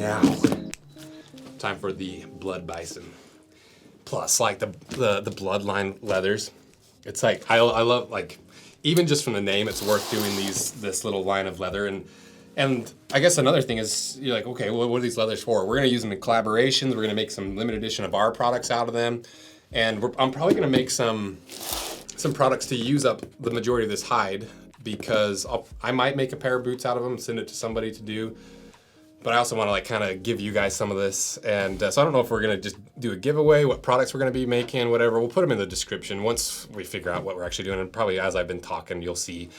Now, time for the blood bison. Plus, like the bloodline leathers. It's like, I love, like, even just from the name, it's worth doing this little line of leather. And I guess another thing is, you're like, okay, well, what are these leathers for? We're gonna use them in collaborations. We're gonna make some limited edition of our products out of them. And I'm probably gonna make some products to use up the majority of this hide, because I might make a pair of boots out of them, send it to somebody to do. But I also want to like kind of give you guys some of this. And so I don't know if we're going to just do a giveaway, what products we're going to be making, whatever. We'll put them in the description once we figure out what we're actually doing. And probably as I've been talking, you'll see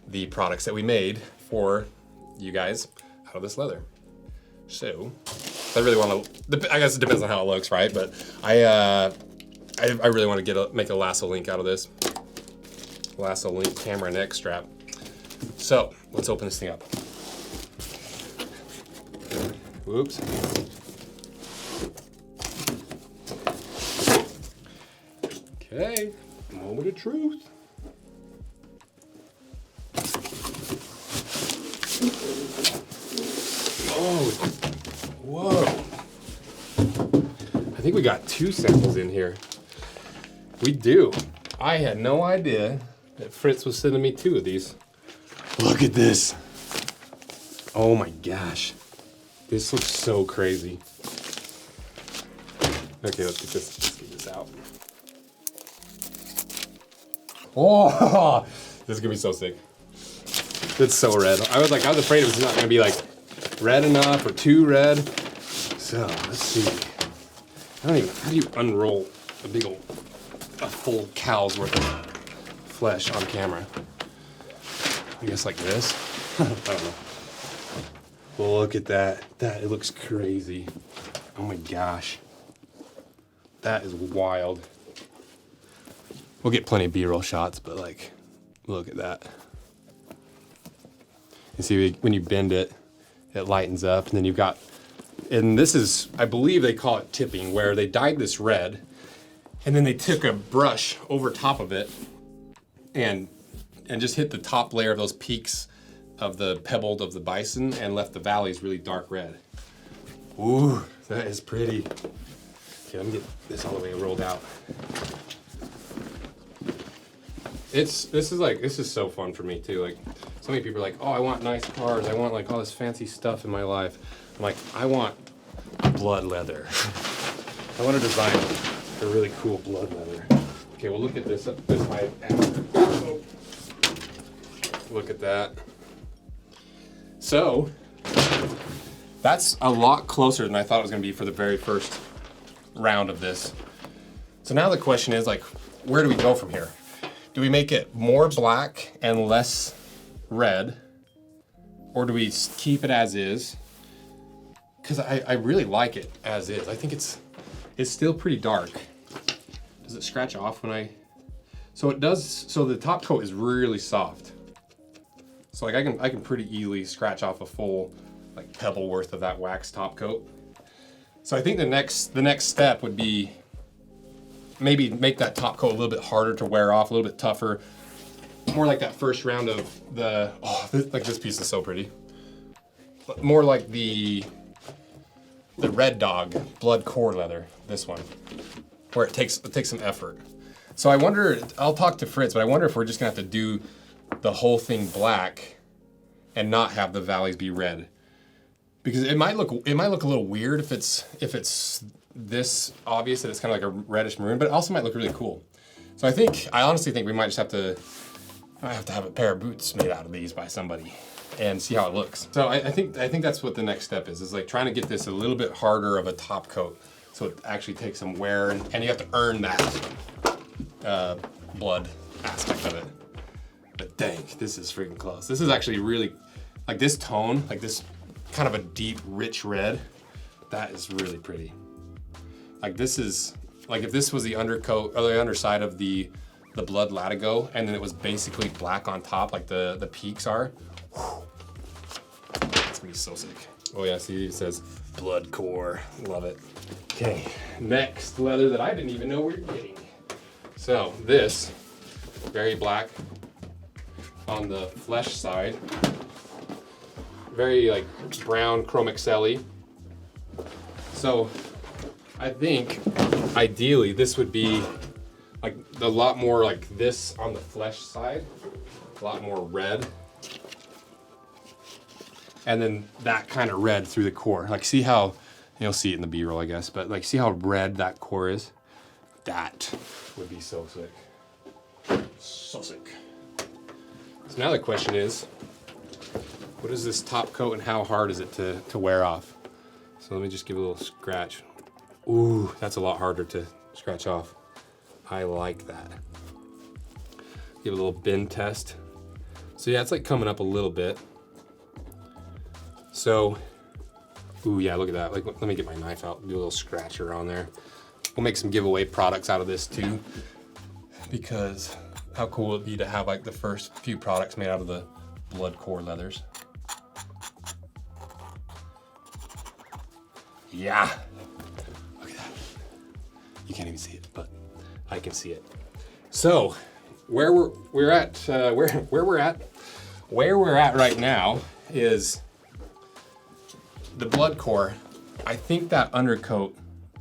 the products that we made for you guys out of this leather. So I really want to, I guess it depends on how it looks, right? But I really want to make a lasso link out of this. Lasso link camera neck strap. So let's open this thing up. Whoops. Okay, moment of truth. Oh, whoa. I think we got 2 samples in here. We do. I had no idea that Fritz was sending me 2 of these. Look at this. Oh my gosh. This looks so crazy. Okay, let's get this out. Oh, this is gonna be so sick. It's so red. I was afraid it was not gonna be like red enough or too red. So let's see. How do you unroll a full cow's worth of flesh on camera? I guess like this. I don't know. Look at that. It looks crazy. Oh my gosh. That is wild. We'll get plenty of B-roll shots, but like, look at that. You see, when you bend it, it lightens up, and then you've got, and this is, I believe they call it tipping, where they dyed this red, and then they took a brush over top of it, and just hit the top layer of those peaks of the pebbled of the bison and left the valleys really dark red. Ooh, that is pretty. Okay, let me get this all the way rolled out. This is so fun for me too. Like, so many people are like, oh, I want nice cars. I want like all this fancy stuff in my life. I'm like, I want blood leather. I want to design a really cool blood leather. Okay, well look at this hide after. Oh. Look at that. So, that's a lot closer than I thought it was going to be for the very first round of this. So now the question is, like, where do we go from here? Do we make it more black and less red? Or do we keep it as is? Because I really like it as is. I think it's still pretty dark. Does it scratch off when I... So it does, so the top coat is really soft. So like I can pretty easily scratch off a full like pebble worth of that wax top coat. So I think the next step would be maybe make that top coat a little bit harder to wear off, a little bit tougher. More like that first round of the, like this piece is so pretty. More like the Red Dog blood core leather, this one, where it takes some effort. So I wonder, I'll talk to Fritz, but I wonder if we're just gonna have to do the whole thing black and not have the valleys be red, because it might look a little weird if it's this obvious that it's kind of like a reddish maroon, but it also might look really cool. So I honestly think we might just have to have a pair of boots made out of these by somebody and see how it looks. So I think that's what the next step is like trying to get this a little bit harder of a top coat so it actually takes some wear, and you have to earn that blood aspect of it. But dang, this is freaking close. This is actually really, like this tone, like this kind of a deep, rich red, that is really pretty. Like this is, like if this was the undercoat, or the underside of the blood latigo, and then it was basically black on top, like the peaks are, whew, it's gonna be so sick. Oh yeah, see, it says blood core, love it. Okay, next leather that I didn't even know we were getting. So this, very black on the flesh side, very like brown chrome excel-y, So I think ideally this would be like a lot more like this on the flesh side, a lot more red. And then that kind of red through the core. Like see how, you'll see it in the B-roll I guess, but like see how red that core is? That would be so sick. So sick. So now the question is, what is this top coat and how hard is it to wear off? So let me just give a little scratch. Ooh, that's a lot harder to scratch off. I like that. Give a little bend test. So yeah, it's like coming up a little bit. So, ooh yeah, look at that. Like, let me get my knife out, do a little scratcher on there. We'll make some giveaway products out of this too, because how cool would it be to have like the first few products made out of the blood core leathers. Yeah. Look at that. You can't even see it, but I can see it. So, where we're at right now is the blood core. I think that undercoat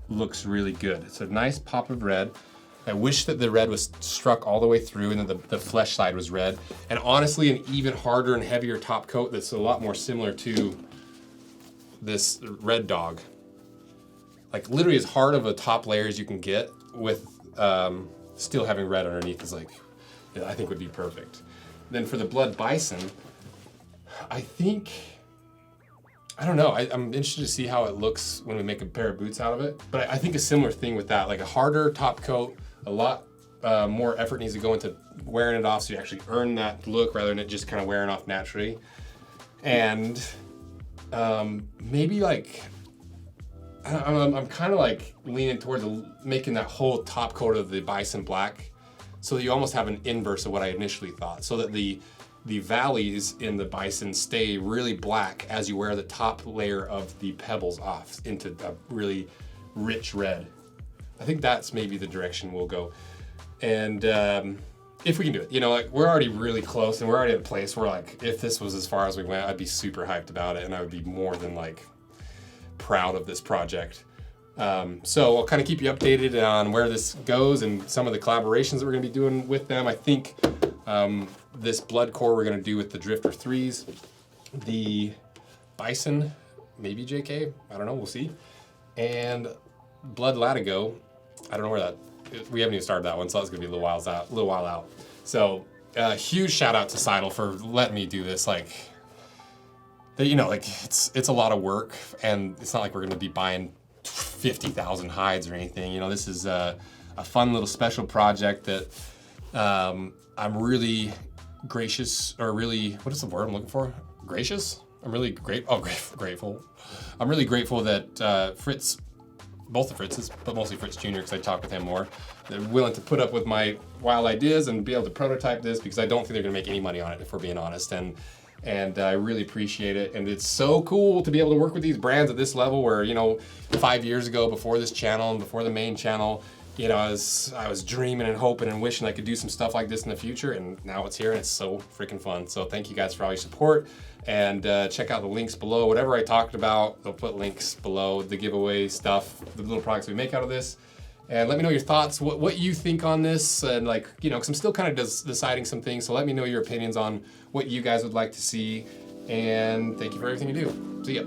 looks really good. It's a nice pop of red. I wish that the red was struck all the way through and then the flesh side was red. And honestly, an even harder and heavier top coat that's a lot more similar to this Red Dog. Like literally as hard of a top layer as you can get with still having red underneath is like, I think would be perfect. Then for the Blood Bison, I think, I don't know, I'm interested to see how it looks when we make a pair of boots out of it. But I think a similar thing with that, like a harder top coat, a lot more effort needs to go into wearing it off so you actually earn that look rather than it just kind of wearing off naturally. And maybe like, I'm kind of like leaning towards making that whole top coat of the Bison black so that you almost have an inverse of what I initially thought, so that the valleys in the Bison stay really black as you wear the top layer of the pebbles off into a really rich red. I think that's maybe the direction we'll go. And if we can do it, you know, like we're already really close and we're already at a place where like, if this was as far as we went, I'd be super hyped about it and I would be more than like proud of this project. So I'll kind of keep you updated on where this goes and some of the collaborations that we're gonna be doing with them. I think this blood core we're gonna do with the Drifter 3s, the Bison, maybe JK, I don't know, we'll see. And Blood Latigo, I don't know where that, we haven't even started that one, so that's gonna be a little while out. So huge shout out to SEIDEL for letting me do this. Like, you know, like it's a lot of work and it's not like we're gonna be buying 50,000 hides or anything. You know, this is a fun little special project that I'm really gracious, or really, what is the word I'm looking for? Gracious? I'm really grateful. I'm really grateful that Fritz, both the Fritzes, but mostly Fritz Jr., because I talk with him more, they're willing to put up with my wild ideas and be able to prototype this, because I don't think they're gonna make any money on it, if we're being honest. And I really appreciate it. And it's so cool to be able to work with these brands at this level where, you know, 5 years ago, before this channel and before the main channel, you know, I was dreaming and hoping and wishing I could do some stuff like this in the future, and now it's here and it's so freaking fun. So thank you guys for all your support, and check out the links below. Whatever I talked about, they'll put links below, the giveaway stuff, the little products we make out of this. And let me know your thoughts, what you think on this, and like, you know, because I'm still kind of deciding some things, so let me know your opinions on what you guys would like to see, and thank you for everything you do. See ya.